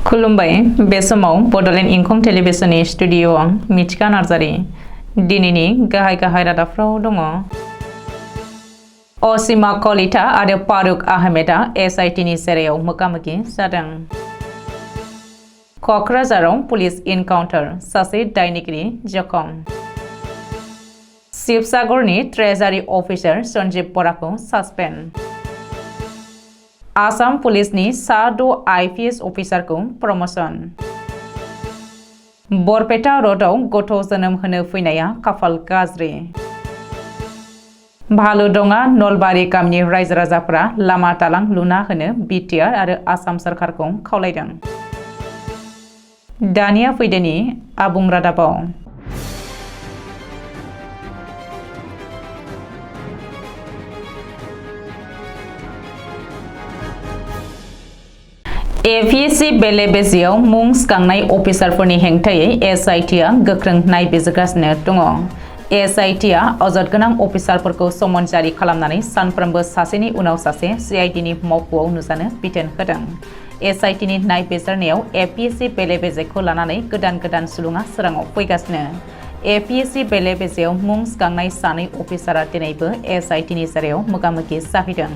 खुलुमबाय बे समाव बडलेण्ड इंखं टेलिभिजननि स्टुडिअ'आव मिथिका नार्जारि दिनैनि गाहाय रादाबफ्राव दङ। असीमा कलिता आरो फारुक आहमेदा एसआइटिनि जेरायाव मोगा-मोगि जादों। क'क्राझाराव पुलिस इनकाउन्टार सासे दायनिगिरि जखम। शिवसागरनि ट्रेजारि अफिसार सन्जीब बराखौ सासपेन्ड। आसाम पुलिसनि सा 6 आइपिएस अफिसारखौ प्रमोशन। बरपेटा र'डआव गथ' जोनोम होनो फैनाया खाफाल गाज्रि। भालुदङा नलबारि गामिनि रायजो राजाफोरा लामा दालां लुना होनो बिटिआर आरो आसाम सोरखारखौ खावलायदों। दानिया फैदोनि आबुं रादाबाव। एपिएससि बेले-बेजेयाव मुं थिसननाय अफिसारफोरनि हेंथायै एसआइटिआ गोख्रों नायबिजिरगासिनो दङ। एसआइटिआ अजद गोनां अफिसारफोरखौ समन जारि खालामनानै सानफ्रोमबो सासेनि उनाव सासे सिआइडिनि मावख'आव नुजानो बिथोन होदों। एसआइटिनि नायबिजिरनायाव एपिएससि बेले-बेजेखौ लानानै गोदान सुलुङा सोराङाव फैगासिनो। एपिएससि बेले-बेजेयाव मुं थिसननाय सानै अफिसारा दिनैबो एसआइटिनि जेरायाव मोगा-मोगि जाहैदों।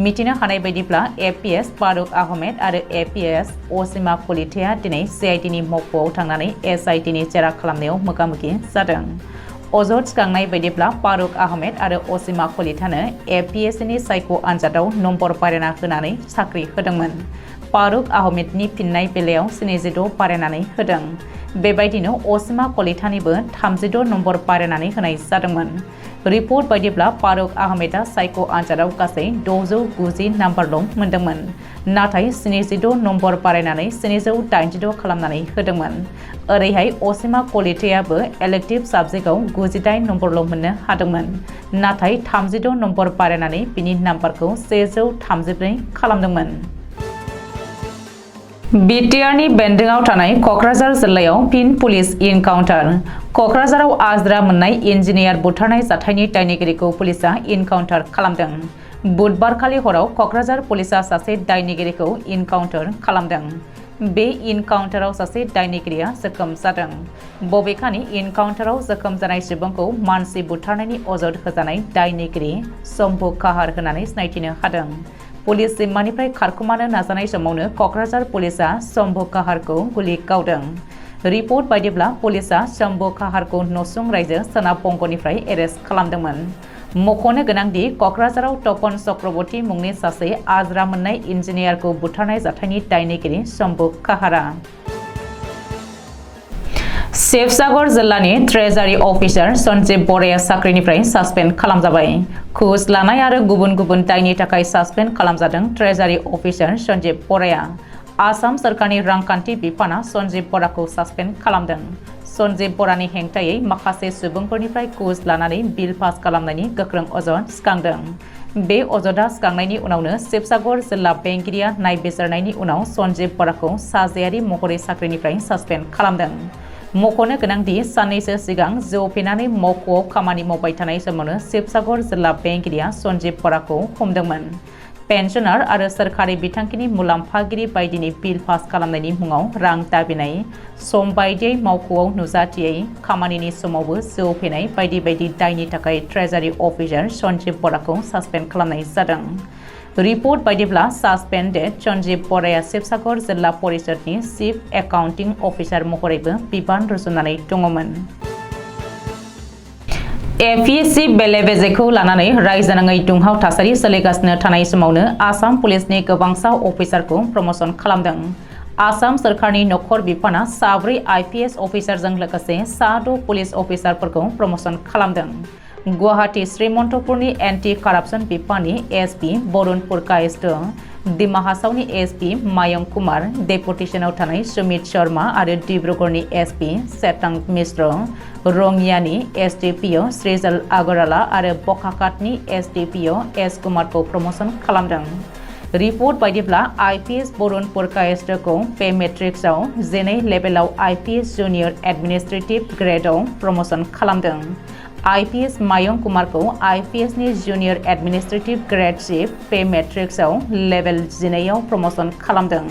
मिथिनो हानाय बायदिब्ला एपिएस फारुक आहमेद आरो एपिएस असीमा कलिताया दिनै सिआइडिनि मावख'आव थांनानै एसआइटिनि जेरा खालामनायाव मोगा-मोगि जादों। अजद थिखांनाय बायदिब्ला फारुक आहमेद आरो असीमा कलितानो एपिएससिनि सायख' आनजादाव नम्बर बारायना होनानै साख्रि होदोंमोन। फारुक आहमेदनि फिननाय बेलायाव 76 बारायनानै होदों। बेबायदिनो असीमा कलितानिबो 36 नम्बर बारायनानै होनाय जादोंमोन। रिपर्ट बायदिब्ला फारुक आहमेदा सायख' आनजादाव गासै 690 नाम्बारल' मोनदोंमोन, नाथाय 76 नम्बर बारायनानै 786 खालामनानै होदोंमोन। ओरैहाय असीमा कलितायाबो इलेक्टिभ साबजेक्टआव 98 नम्बरल' मोननो हादोंमोन, नाथाय 36 नम्बर बारायनानै बिनि नाम्बारखौ 134 खालामदोंमोन। बिटिआरनि बेन्दोंआव थानाय क'क्राझार जिल्लायाव फिन पुलिस इनकाउन्टार। क'क्राझाराव आजिरा मोननाय इन्जिनियार बुथारनाय जाथायनि दायनिगिरिखौ पुलिसआ इनकाउन्टार खालामदों। बुधबारखालि हराव क'क्राझार पुलिसआ सासे दायनिगिरिखौ इनकाउन्टार खालामदों। बे इनकाउन्टाराव सासे दायनिगिरिया जोखोम जादों। बबेखानि इनकाउन्टाराव जोखोम जानाय सुबुंखौ मानसि बुथारनायनि अजद होजानाय दायनिगिरि शम्भु काहार होननानै सिनायथिनो हादों। पुलिस जिम्मानिफ्राय खारखुमानो नाजानाय समावनो क'क्राझार पुलिसआ शम्भु काहारखौ गुलि गावदों। रिपर्ट बायदिब्ला पुलिसआ शम्भु काहारखौ नसुं रायजो सोनाब बंगनिफ्राय एरेस्ट खालामदोंमोन। मख'नो गोनांदि क'क्राझाराव तपन चक्रवर्ती मुंनि सासे आजिरा मोननाय इन्जिनियारखौ बुथारनाय जाथायनि दायनिगिरि शम्भु काहारा शिवसागर जिल्लानि ट्रेजारि अफिसार सन्जीब बराया साख्रिनिफ्राय सासपेन्ड खालामजाबाय। घुस लानाय आरो गुबुन दायनि थाखाय सासपेन्ड खालामजादों ट्रेजारि अफिसार सन्जीब बराया। आसाम सोरखारनि रांखान्थि बिफाना सन्जीब बराखौ सासपेन्ड खालामदों। सन्जीब बरानि हेंथायै माखासे सुबुंफोरनिफ्राय घुस लानानै बिल पास खालामनायनि गोख्रों अजद थिखांदों। बे अजदआ थिखांनायनि उनावनो शिवसागर जिल्ला बेंगिरिया नायबिजिरनायनि उनाव सन्जीब बराखौ साजायारि महरै साख्रिनिफ्राय सासपेन्ड खालामदों। मख'नो गोनांदि साननैसो सिगां जौ फेनानै मावख'आव खामानि मावबाय थानाय समावनो शिवसागर जिल्ला बेंगिरिया सन्जीब बराखौ हमदोंमोन। पेन्सनार आरो सोरखारि बिथांखिनि मुलाम्फागिरि बायदिनि बिल पास खालामनायनि मुङाव रां दाबिनाय, सम बायदियै मावख'आव नुजाथियै, खामानिनि समावबो जौ फेनाय बायदि दायनि थाखाय ट्रेजारि अफिसार सन्जीब बराखौ सासपेन्ड खालामनाय जादों। रिपर्ट बायदिब्ला सासपेन्डेड सन्जीब बराया शिवसागर जिल्ला परिषदनि चिफ एकाउन्टिं अफिसार महरैबो बिबान रुजुननानै दङमोन। एपिएससि बेले-बेजेखौ लानानै रायजोनाङै दुंहाव थासारि सोलिगासिनो थानाय समावनो आसाम पुलिसनि गोबांसा अफिसारखौ प्रमोशन खालामदों। आसाम सोरखारनि नखर बिफाना 4 आइपिएस अफिसारजों लोगोसे 6 पुलिस अफिसारफोरखौ प्रमोशन खालामदों। गुवाहाटी श्रीमन्टपुरनि एन्टि कारापसन बिफाननि एसपि बरुन कायस्थ, डिमा हासावनि एसपि मायंक कुमार, डेपुटेसनाव थानाय सुमित शर्मा आरो डिब्रुगड़नि एसपि चेतांग मिश्र, रङियानि एसडिपिअ श्रीजल आगरवाला आरो बकाखातनि एसडिपिअ एस कुमारखौ प्रमोशन खालामदों। रिपर्ट बायदिब्ला आइपिएस बरुन कायस्थखौ पे मेट्रिक्सआव 12 लेभेलाव आइपिएस जुनियर एडमिनिस्ट्रेटिभ ग्रेडआव प्रमोशन खालामदों। आईपीएस मायंक कुमारखौ आईपीएसनि junior administrative grade chief pay मेट्रिक्सआव लेभेल 12 आव प्रमोशन खालामदों।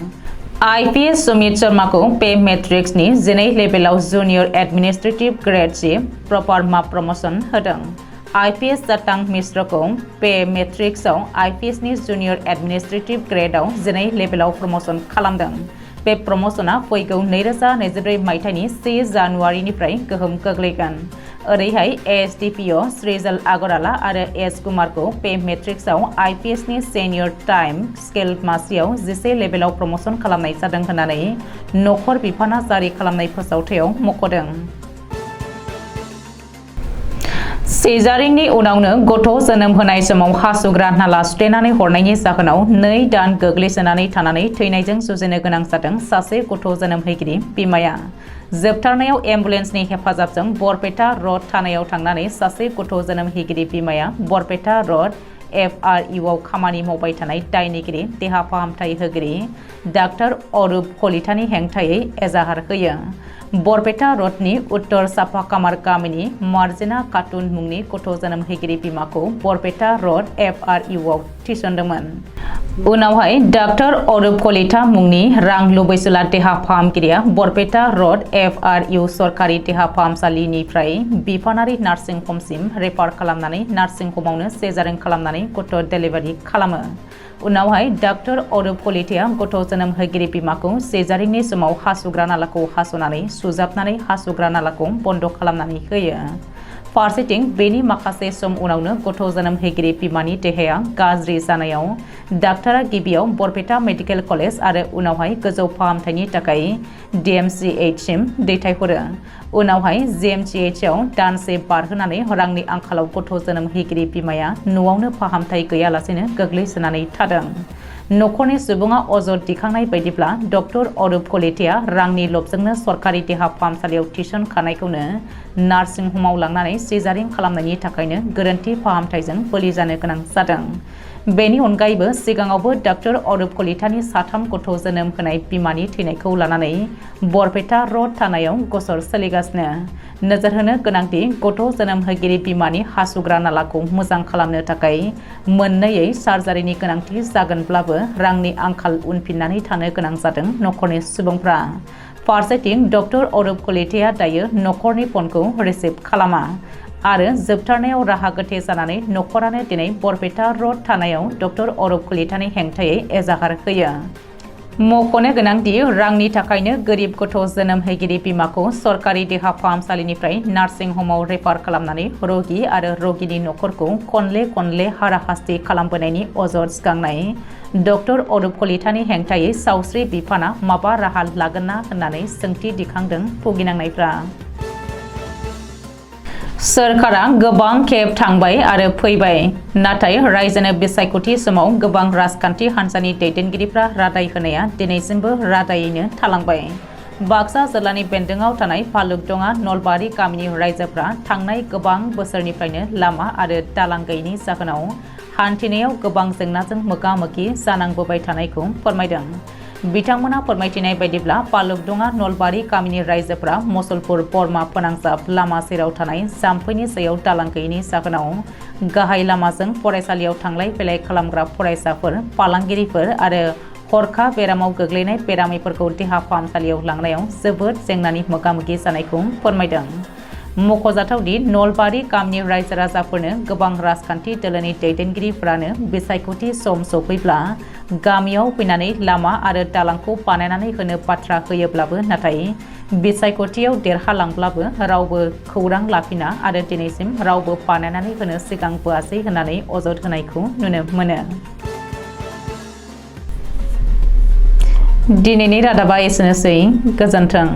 IPS सुमित शर्माखौ पे मेट्रिक्सनि 12 लेभेलाव जुनियर एडमिनिस्ट्रेटिव ग्रेड जि प्रपार माप प्रमोशन होदों। IPS जाटां मिश्रखौ पे मेट्रिक्सआव IPS नि जुनियर एडमिनिस्ट्रेटिव ग्रेडआव 12 लेभेलाव प्रमोशन खालामदों। बे प्रमोशना फैगौ 2024 मायथाइनि 1 जानुवारिनिफ्राय गोहोम गोग्लैगोन। ओरैहाय ASDPO श्रीजल आगराला आरो एस कुमारखौ पे मेट्रिक्सआव IPS नि सेनियर टाइम स्केल मासियाव 11 लेभेलाव प्रमोशन खालामनाय जादों होननानै नखर बिफाना जारि खालामनाय फोसावथायाव मख'दों। सिजारिंनि उनावनो गथ' जोनोम होनाय समाव हासुग्रा नाला सुथेनानै हरनायनि जाहोनाव 2 दान गोग्लैसोनानै थानानै थैनायजों जुजिनो गोनां जादों सासे गथ' जोनोम होगिरि बिमाया। जोबथारनायाव एम्बुलेन्सनि हेफाजाबजों बरपेटा रड थानायाव थांनानै सासे गथ' जोनोम होगिरि बिमाया बरपेटा रड FRU आव खामानि मावबाय थानाय दायनिगिरि देहा फाहामथाय होगिरि डाक्टर अरूप कलितानि हेंथायै एजाहार होयो। बरपेटा रडनि उत्तर सापाकामार गामिनि मार्जिना खातुन मुंनि गथ' जोनोम होगिरि बिमाखौ बरपेटा रड FRU आव थिसनदोंमोन। उनावहाय डाक्टर अरूप कलिता मुंनि रांलु बैसोला देहा फाहामगिरिया बरपेटा रड FRU सरकारि देहा फाहामसालिनिफ्राय बिफानारि नार्सिं ह'मसिम रेफार खालामनानै नार्सिं ह'मावनो सेजारिं खालामनानै गथ' डेलिभारि खालामो। उनावहाय डाक्टर अरूप कलिताया गथ' जोनोम होगिरि बिमाखौ सेजारिंनि समाव हासुग्रा नालाखौ हास'नानै सुजाबनानै हासुग्रा नालाखौ बन्द' खालामनानै होयो। फारसेथिं बेनि माखासे सम उनावनो गथ' जोनोम होगिरि बिमानि देहाया गाज्रि जानायाव डाक्टरा गिबियाव बरपेटा मेडिकेल कलेज आरो उनावहाय गोजौ फाहामथायनि थाखाय DMCH सिम दैथायहरो। उनावहाय GMCH आव दानसे बारहोनानै रांनि आंखालाव गथ' जोनोम होगिरि बिमाया न'आवनो फाहामथाय गैयालासेनो गोग्लैसोनानै थादों। नखरनि सुबुङा अजद दिखांनाय बायदिब्ला डक्टर अरूप कलिताया रांनि लबजोंनो सरकारि देहा फाहामसालियाव थिसनखानायखौनो नार्सिं ह'माव लांनानै सिजारिं खालामनायनि थाखायनो गोरोन्थि फाहामथायजों बोलि जानो गोनां जादों। बेनि अनगायैबो सिगाङावबो डक्टर अरूप कलितानि 3 गथ' जोनोम होनाय बिमानि थैनायखौ लानानै बरपेटा रड थानायाव गसर सोलिगासिनो। नोजोर होनो गोनांदि गथ' जोनोम होगिरि बिमानि हासुग्रा नालाखौ मोजां खालामनो थाखाय मोननैयै सार्जारिनि गोनांथि जागोनब्लाबो रांनि आंखाल उनफिननानै थानो गोनां जादों नखरनि सुबुंफ्रा। फारसेथिं डक्टर अरूप कलिताया दायो नखरनि फनखौ रिसिभ खालामा आरो जोबथारनायाव राहा गोथे जानानै नखरानो दिनै बरपेटा रड थानायाव डक्टर अरूप कलितानि हेंथायै एजाहार होयो। मख'नो गोनांदि रांनि थाखायनो गोरिब गथ' जोनोम होगिरि बिमाखौ सरकारि देहा फाहामसालिनिफ्राय नार्सिं ह'माव रेफार खालामनानै रगि आरो रगिनि नखरखौ खनले हाराहास्ति खालामबोनायनि अजद सिगांनाय डक्टर अरूप कलितानि हेंथायै सावस्रि बिफाना माबा राहा लागोन ना होननानै सोंथि दिखांदों भुगिनांनायफ्रा। सोरखारा गोबां खेब थांबाय आरो फैबाय, नाथाय रायजोनो बिसायख'थि समाव गोबां राजखान्थि हान्जानि दैदेनगिरिफ्रा रादाय होनाया दिनैसिमबो रादायैनो थालांबाय। बाक्सा जिल्लानि बेन्दोङाव थानाय फालुगदङा नलबारि गामिनि रायजोफ्रा थांनाय गोबां बोसोरनिफ्रायनो लामा आरो दालां गैयैनि जाहोनाव हान्थिनायाव गोबां जेंनाजों मोगा-मोगि जानांबोबाय थानायखौ फोरमायदों। बिथांमोना फोरमायथिनाय बायदिब्ला फालुगदङा नलबारि गामिनि रायजोफ्रा मसलपुर बरमा फोनांजाब लामा सेराव थानाय जाम्फैनि सायाव दालां गैयैनि जाहोनाव गाहाय लामाजों फरायसालियाव थांलाय फैलाय खालामग्रा फरायसाफोर, फालांगिरिफोर आरो हरखाब बेरामाव गोग्लैनाय बेरामिफोरखौ देहा फाहामसालियाव लांनायाव जोबोद जेंनानि मोगा-मोगि जानायखौ फोरमायदों। मख'जाथावदि नलबारि गामिनि रायजो राजाफोरनो गोबां राजखान्थि दोलोनि दैदेनगिरिफोरानो बिसायख'थि सम सफैब्ला गामियाव फैनानै लामा आरो दालांखौ बानायनानै होनो बाथ्रा होयोब्लाबो नाथाय बिसायख'थियाव देरहालांब्लाबो रावबो खौरां लाफिना आरो दिनैसिम रावबो बानायनानै होनो सिगांबोआसै होननानै अजद होनायखौ नुनो मोनो। दिनैनि रादाबा एसेनोसै, गोजोन्थों।